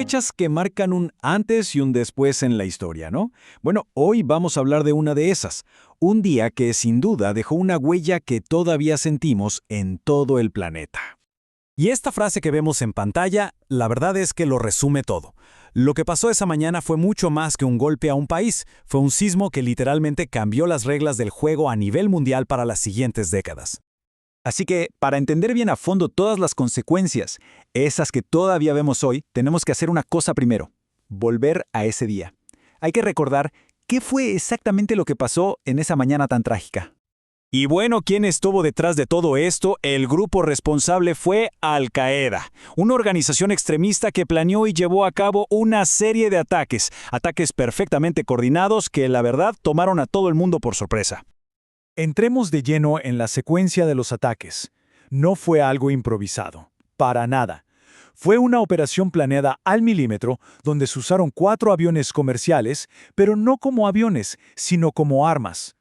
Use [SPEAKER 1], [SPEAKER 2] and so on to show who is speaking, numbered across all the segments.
[SPEAKER 1] fechas que marcan un antes y un después en la historia, ¿no? Bueno, hoy vamos a hablar de una de esas. Un día que sin duda dejó una huella que todavía sentimos en todo el planeta.
[SPEAKER 2] Y esta frase que vemos en pantalla, la verdad es que lo resume todo. Lo que pasó esa mañana fue mucho más que un golpe a un país, fue un sismo que literalmente cambió las reglas del juego a nivel mundial para las siguientes décadas.
[SPEAKER 3] Así que, para entender bien a fondo todas las consecuencias, esas que todavía vemos hoy, tenemos que hacer una cosa primero: volver a ese día. Hay que recordar qué fue exactamente lo que pasó en esa mañana tan trágica.
[SPEAKER 2] Y bueno, ¿quién estuvo detrás de todo esto? El grupo responsable fue Al-Qaeda, una organización extremista que planeó y llevó a cabo una serie de ataques perfectamente coordinados que, la verdad, tomaron a todo el mundo por sorpresa.
[SPEAKER 4] Entremos de lleno en la secuencia de los ataques. No fue algo improvisado, para nada. Fue una operación planeada al milímetro donde se usaron 4 aviones comerciales, pero no como aviones, sino como armas.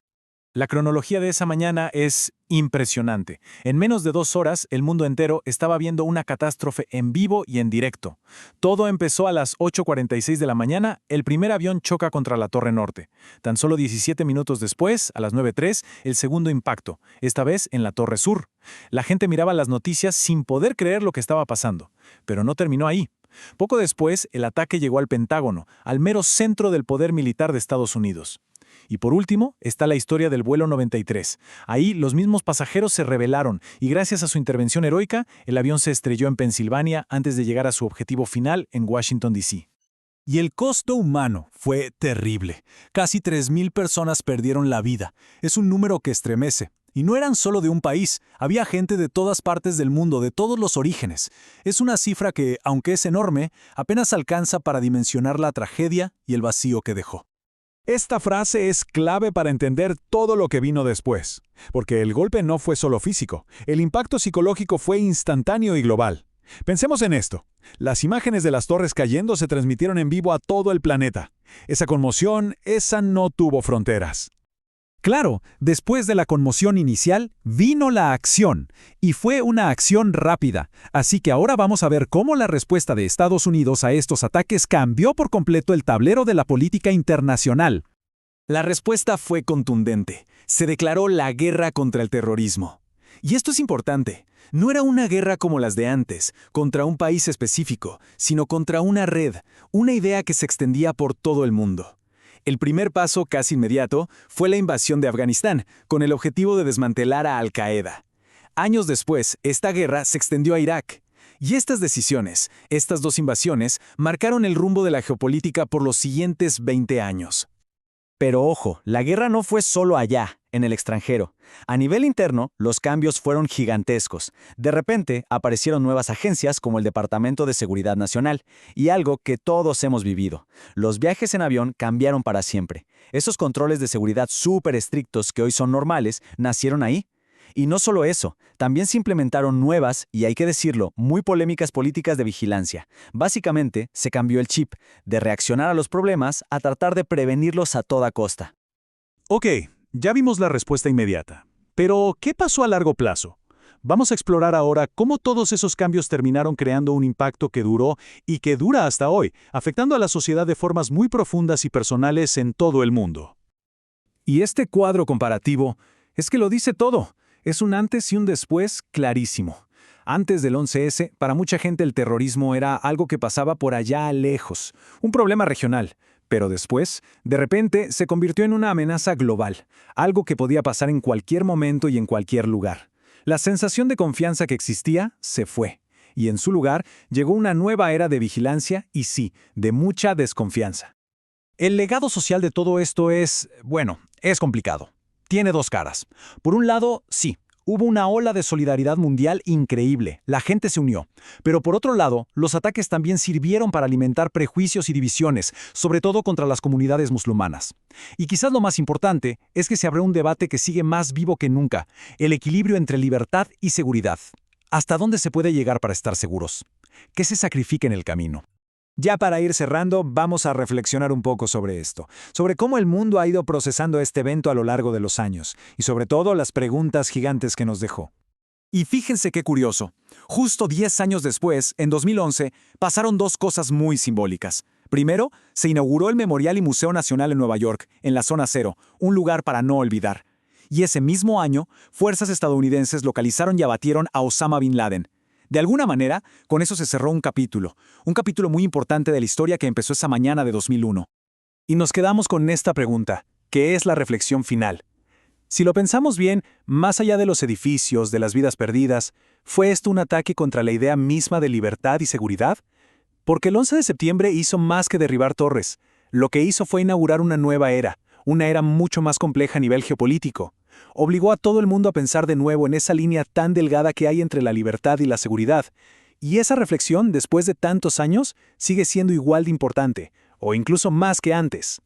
[SPEAKER 5] La cronología de esa mañana es impresionante. En menos de 2 horas, el mundo entero estaba viendo una catástrofe en vivo y en directo. Todo empezó a las 8:46 de la mañana, el primer avión choca contra la Torre Norte. Tan solo 17 minutos después, a las 9:03, el segundo impacto, esta vez en la Torre Sur. La gente miraba las noticias sin poder creer lo que estaba pasando. Pero no terminó ahí. Poco después, el ataque llegó al Pentágono, al mero centro del poder militar de Estados Unidos. Y por último, está la historia del vuelo 93. Ahí los mismos pasajeros se rebelaron y gracias a su intervención heroica, el avión se estrelló en Pensilvania antes de llegar a su objetivo final en Washington, D.C.
[SPEAKER 2] Y el costo humano fue terrible. Casi 3.000 personas perdieron la vida. Es un número que estremece. Y no eran solo de un país, había gente de todas partes del mundo, de todos los orígenes. Es una cifra que, aunque es enorme, apenas alcanza para dimensionar la tragedia y el vacío que dejó.
[SPEAKER 6] Esta frase es clave para entender todo lo que vino después, porque el golpe no fue solo físico, el impacto psicológico fue instantáneo y global. Pensemos en esto. Las imágenes de las torres cayendo se transmitieron en vivo a todo el planeta. Esa conmoción, esa no tuvo fronteras.
[SPEAKER 2] Claro, después de la conmoción inicial, vino la acción, y fue una acción rápida. Así que ahora vamos a ver cómo la respuesta de Estados Unidos a estos ataques cambió por completo el tablero de la política internacional.
[SPEAKER 5] La respuesta fue contundente. Se declaró la guerra contra el terrorismo. Y esto es importante. No era una guerra como las de antes, contra un país específico, sino contra una red, una idea que se extendía por todo el mundo. El primer paso, casi inmediato, fue la invasión de Afganistán, con el objetivo de desmantelar a Al-Qaeda. Años después, esta guerra se extendió a Irak. Y estas decisiones, estas 2 invasiones, marcaron el rumbo de la geopolítica por los siguientes 20 años.
[SPEAKER 3] Pero ojo, la guerra no fue solo allá, en el extranjero. A nivel interno, los cambios fueron gigantescos. De repente, aparecieron nuevas agencias como el Departamento de Seguridad Nacional, y algo que todos hemos vivido. Los viajes en avión cambiaron para siempre. Esos controles de seguridad súper estrictos que hoy son normales, nacieron ahí. Y no solo eso, también se implementaron nuevas, y hay que decirlo, muy polémicas políticas de vigilancia. Básicamente, se cambió el chip, de reaccionar a los problemas a tratar de prevenirlos a toda costa.
[SPEAKER 6] Ok, ya vimos la respuesta inmediata. Pero, ¿qué pasó a largo plazo? Vamos a explorar ahora cómo todos esos cambios terminaron creando un impacto que duró y que dura hasta hoy, afectando a la sociedad de formas muy profundas y personales en todo el mundo.
[SPEAKER 5] Y este cuadro comparativo es que lo dice todo. Es un antes y un después clarísimo. Antes del 11S, para mucha gente el terrorismo era algo que pasaba por allá lejos, un problema regional. Pero después, de repente, se convirtió en una amenaza global, algo que podía pasar en cualquier momento y en cualquier lugar. La sensación de confianza que existía se fue, y en su lugar llegó una nueva era de vigilancia y sí, de mucha desconfianza.
[SPEAKER 2] El legado social de todo esto es complicado. Tiene 2 caras. Por un lado, sí, hubo una ola de solidaridad mundial increíble, la gente se unió. Pero por otro lado, los ataques también sirvieron para alimentar prejuicios y divisiones, sobre todo contra las comunidades musulmanas. Y quizás lo más importante es que se abrió un debate que sigue más vivo que nunca, el equilibrio entre libertad y seguridad. ¿Hasta dónde se puede llegar para estar seguros? ¿Qué se sacrifica en el camino?
[SPEAKER 7] Ya para ir cerrando, vamos a reflexionar un poco sobre esto, sobre cómo el mundo ha ido procesando este evento a lo largo de los años, y sobre todo las preguntas gigantes que nos dejó.
[SPEAKER 2] Y fíjense qué curioso. Justo 10 años después, en 2011, pasaron dos cosas muy simbólicas. Primero, se inauguró el Memorial y Museo Nacional en Nueva York, en la Zona Cero, un lugar para no olvidar. Y ese mismo año, fuerzas estadounidenses localizaron y abatieron a Osama Bin Laden. De alguna manera, con eso se cerró un capítulo muy importante de la historia que empezó esa mañana de 2001.
[SPEAKER 5] Y nos quedamos con esta pregunta, que es la reflexión final. Si lo pensamos bien, más allá de los edificios, de las vidas perdidas, ¿fue esto un ataque contra la idea misma de libertad y seguridad? Porque el 11 de septiembre hizo más que derribar torres. Lo que hizo fue inaugurar una nueva era, una era mucho más compleja a nivel geopolítico. Obligó a todo el mundo a pensar de nuevo en esa línea tan delgada que hay entre la libertad y la seguridad. Y esa reflexión, después de tantos años, sigue siendo igual de importante, o incluso más que antes.